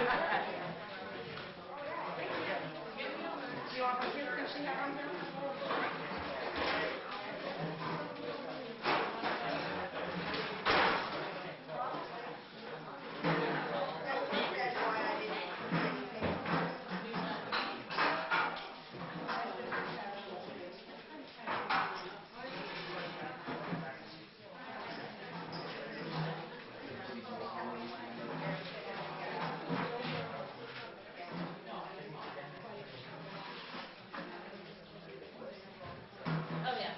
you want my kids to see that one now? Oh yeah.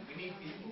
We need people.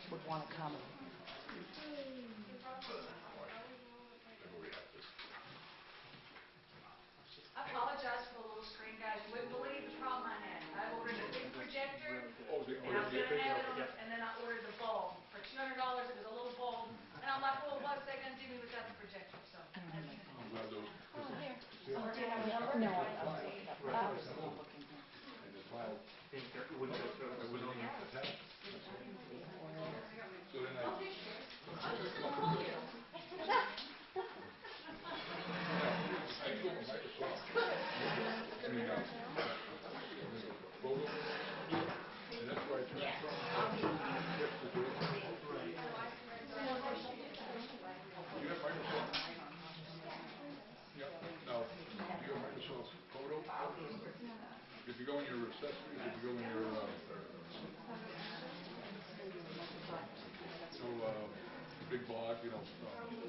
Would want to come. I apologize for the little screen, guys. You wouldn't believe the problem I had. I ordered a big projector, and I was going to have it on, and then I ordered the bulb. For $200, it was a little bulb. And I'm like, well, what's they going to do me without the projector? So, Oh, here. Oh, do you have a number? No, I don't. I was looking here. If you go in your accessories, if you go in your big blog, you know,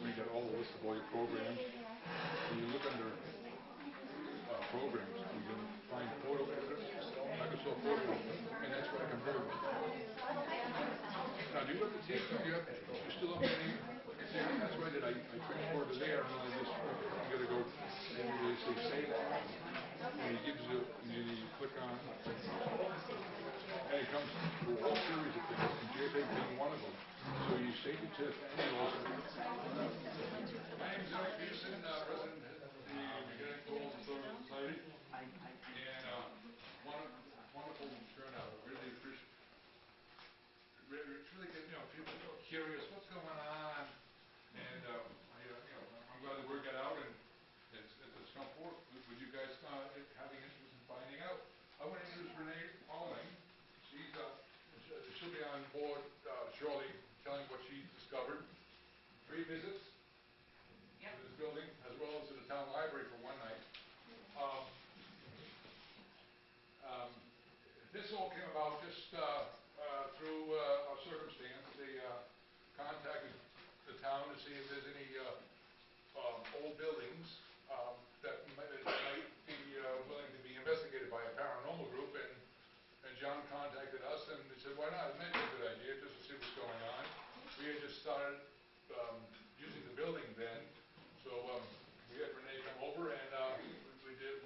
we got all the list of all your programs. When you look under programs, you can find photo editors, Microsoft Photo, and that's what I converted with. Now, do you have the tape? Do you still have the name? That's why I did. I transported it there, and then I just, you got to go, and they say save on. And it gives you, and then you click on, and it comes to a whole series of things, and JPEG being one of them. So you save it to any also. My name is Eric Peterson, president of the Mechanic Falls Society, and wonderful turnout. Really appreciate. It's really good, you know, people are curious what's going on, and I'm glad the word got out, and it's come forth with you guys having interest in finding out. I want to introduce Renee Alling. She'll be on board shortly, telling what she discovered. 3 visits to this building, as well as to the town library for one night. This all came about just through a circumstance. They contacted the town to see if there's any old buildings that might be willing to be investigated by a paranormal group, and John contacted us, and they said, why not? It might be a good idea just to see what's going on. We had just started using the building then, so we had Renee come over, and we did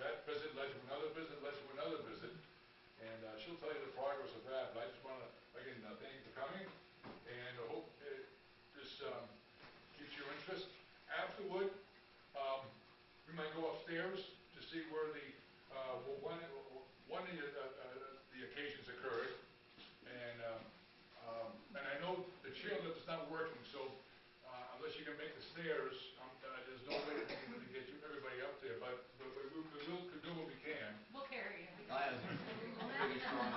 that visit led to another visit, and she'll tell you the progress of that. But I just want to, again, thank you for coming, and I hope this keeps your interest. Afterward, we might go upstairs to see where the one of the occasions that And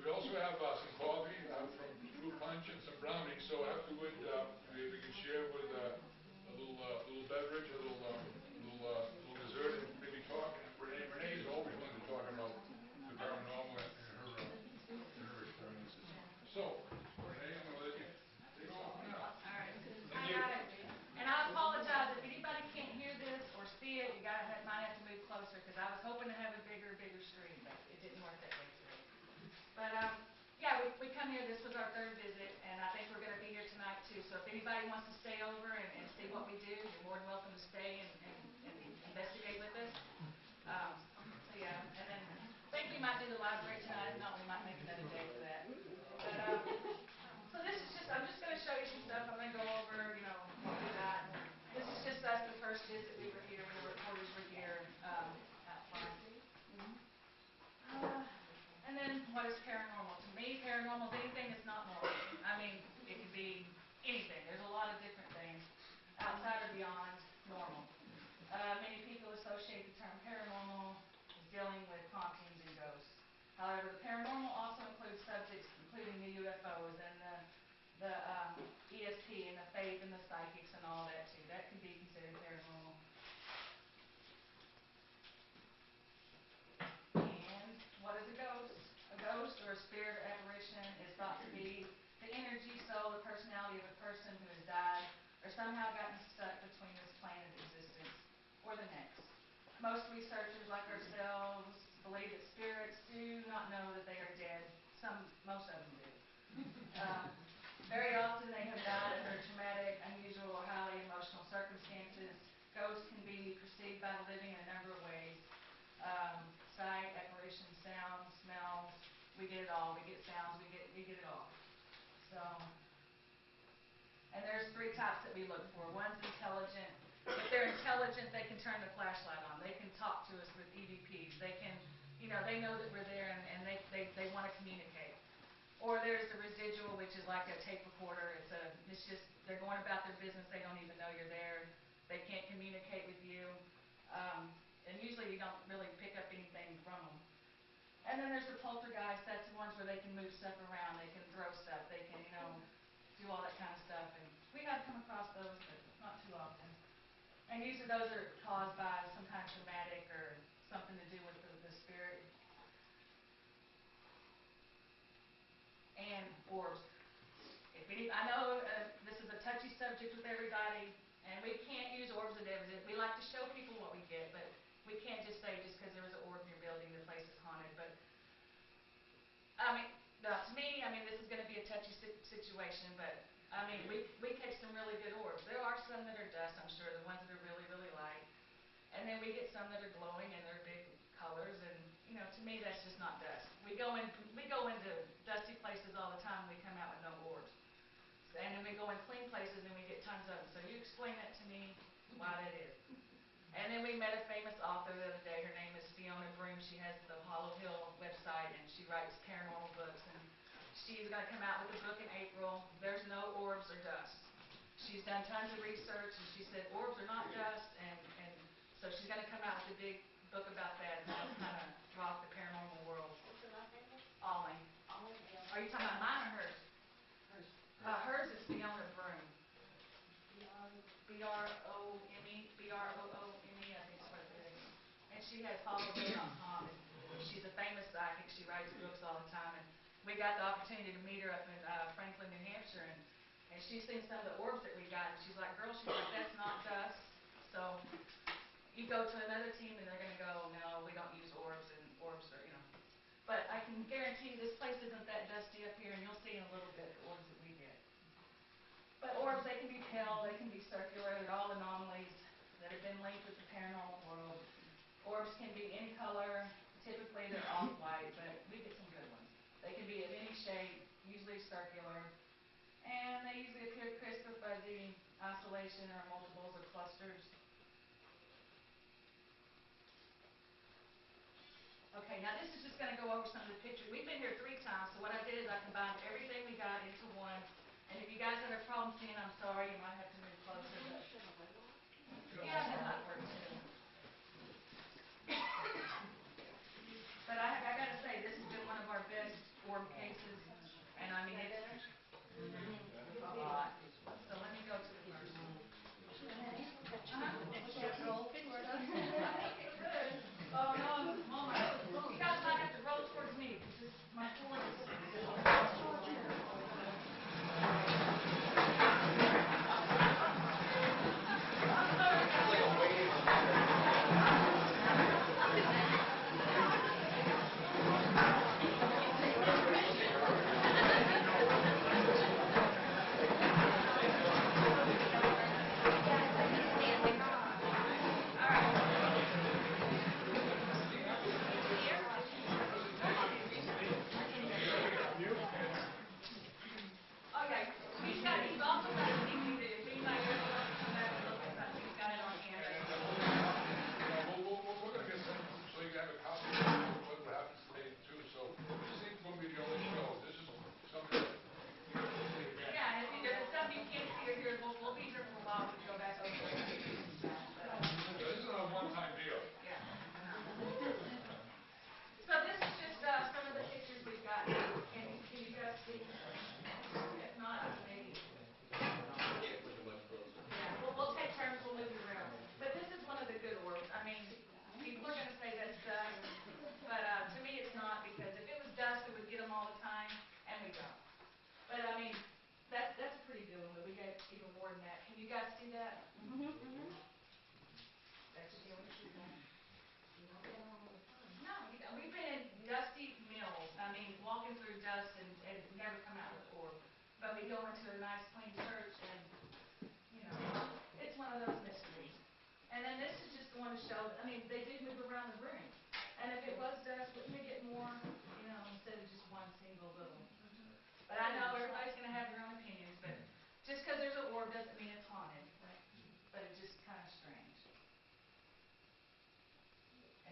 we also have some coffee from fruit punch and some brownies, so afterward, we can share with a little beverage, a little dessert, and maybe talk. And Renee is always willing to talk about the paranormal and her experiences. So, Renee, I'm going to let you take off now. All right. Hi, guys. And I apologize if anybody can't hear this or see it. You might have to move closer because I was hoping to have a bigger screen, but it didn't work that way today. But yeah, we come here. This was our third visit, and I think we're going to be here tonight too. So if anybody wants to stay over and see what we do, you're more than welcome to stay and investigate with us. So yeah, and then I think we might do the library tonight. If not, we might make another day for that. But so this is just, I'm just going to show you some stuff. I'm going to go over, you know, what we got. This is just us the first visit we were here when the reporters were here out front. And then what is paranormal? To me, paranormal is anything that's not normal. I mean, it could be anything. There's a lot of different things outside or beyond normal. Many people associate the term paranormal as dealing with hauntings and ghosts. However, the paranormal also includes subjects including the UFOs and the ESP and the faith and the psychics and all that too. That can be considered paranormal. And what is a ghost? A ghost or a spirit or apparition is thought to be the energy, soul, or personality of a person who has died or somehow gotten stuck between this plane of existence or the next. Most researchers like ourselves believe that spirits do not know that they are dead. Most of them do. Very often they have died under traumatic, unusual, or highly emotional circumstances. Ghosts can be perceived by the living in a number of ways. Sight, apparitions, sounds, smells, we get it all. We get sounds, we get it all. So, and there's three types that we look for. One's intelligent. If they're intelligent, they can turn the flashlight on. They can talk to us with EVPs. They can, you know, they know that we're there and they want to communicate. Or there's the residual, which is like a tape recorder. It's just, they're going about their business. They don't even know you're there. They can't communicate with you. And usually you don't really pick up anything from them. And then there's the poltergeist. That's the ones where they can move stuff around. They can throw stuff. They can, you know, do all that kind of stuff. And we have come across those, but not too often. And usually those are caused by some kind of traumatic or something to do with the spirit. And orbs. I know this is a touchy subject with everybody, and we can't use orbs as evidence. We like to show people what we get, but we can't just say just because there was an orb in your building, the place is haunted. But I mean, to me, I mean, this is going to be a touchy situation, but I mean, we catch some really good orbs. There are some that are dust, I'm sure, the ones that are really, really light. And then we get some that are glowing and they're big colors, and you know, to me, that's just not dust. We go into dusty places all the time, and we come out with no orbs. And then we go in clean places, and we get tons of them. So you explain that to me, why that is. And then we met a famous author the other day. Her name is Fiona Broom. She has the Hollow Hill website, and she writes paranormal books. And she's going to come out with a book in April. There's no orbs or dust. She's done tons of research, and she said orbs are not dust, and so she's going to come out with a big book about that, and that'll kind of rock the paranormal world. What's the last name? Ollie. Are you talking about mine or hers? Hers is Fiona Broom. B-R-O-O-M-E, I think is what it is. And she has hollowhill.com, and she's a famous psychic. She writes books all the time, and we got the opportunity to meet her up in Franklin, New Hampshire, and she's seen some of the orbs that we got, and she's like, girl, she's like, that's not dust. So you go to another team, and they're going to go, no, we don't use orbs, and orbs are, you know. But I can guarantee you this place isn't that dusty up here, and you'll see in a little bit the orbs that we get. But orbs, they can be pale, they can be circular, they're all anomalies that have been linked with the paranormal world. Orbs can be any color, typically they're off-white, but we get some good ones. They can be of any shape, usually circular, and they usually appear crisp or fuzzy, isolation or multiples or clusters. Okay, now this is just going to go over some of the pictures. We've been here 3 times, so what I did is I combined everything we got into one. And if you guys have a problem seeing, I'm sorry, you might have to move closer. But yeah, that might work too. you go into a nice clean church and, you know, it's one of those mysteries. And then this is just going to show, I mean, they do move around the room. And if it was dust, wouldn't we get more, you know, instead of just one single little. But I know everybody's going to have their own opinions, but just because there's an orb doesn't mean it's haunted. But it's just kind of strange.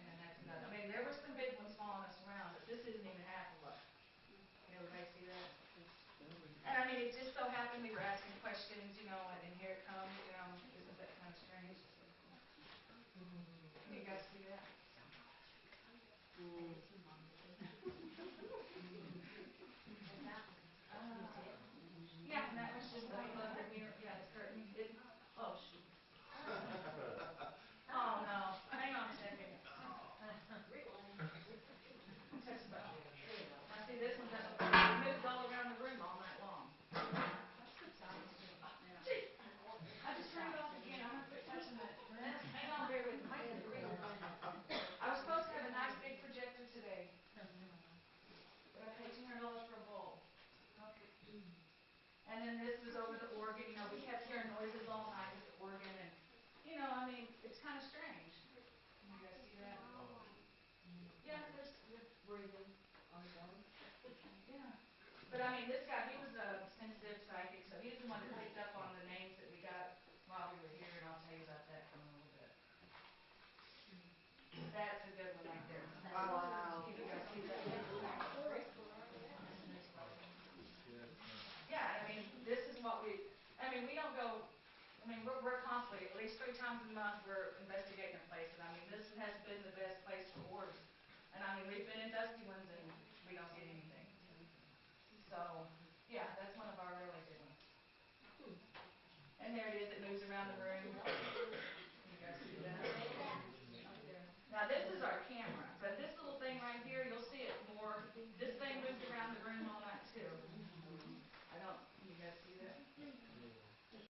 And then that's another, I mean, there were some big ones following us around, but this isn't even half of them. Everybody see that? And I mean, it just so happened we were asking questions, you know, and then here it comes, you know, isn't that kind of strange? You guys see that? Yeah, and that was just the mirror, yeah, the curtain. Oh, shoot. Oh, no. Hang on a second. Touch the button. Now, see, this one's moved all around the room all night long. Gee, I just turned it off again. I'm going to quit touching that. Hang on, bear with me. I was supposed to have a nice big projector today, but I paid $200 for a bulb. And then this is over the organ. You know, we kept hearing noises all night with the organ, and, you know, I mean, it's kind of strange. You guys see that? Yeah, there's breathing on his own. Yeah. But I mean, this guy, he was a sensitive psychic, so he's the one that picked up on the names that we got while we were here, and I'll tell you about that in a little bit. That's a good one right there. Oh, wow. You guys see that? Yeah, I mean, this is what we don't go, I mean, we're constantly, at least 3 times a month, we're investigating a place, and I mean, this has been the best place for orbs. And I mean, we've been in dusty ones, and we don't get anything. So, yeah, that's one of our really good ones. And there it is, it moves around the room. You guys see that? Now, this is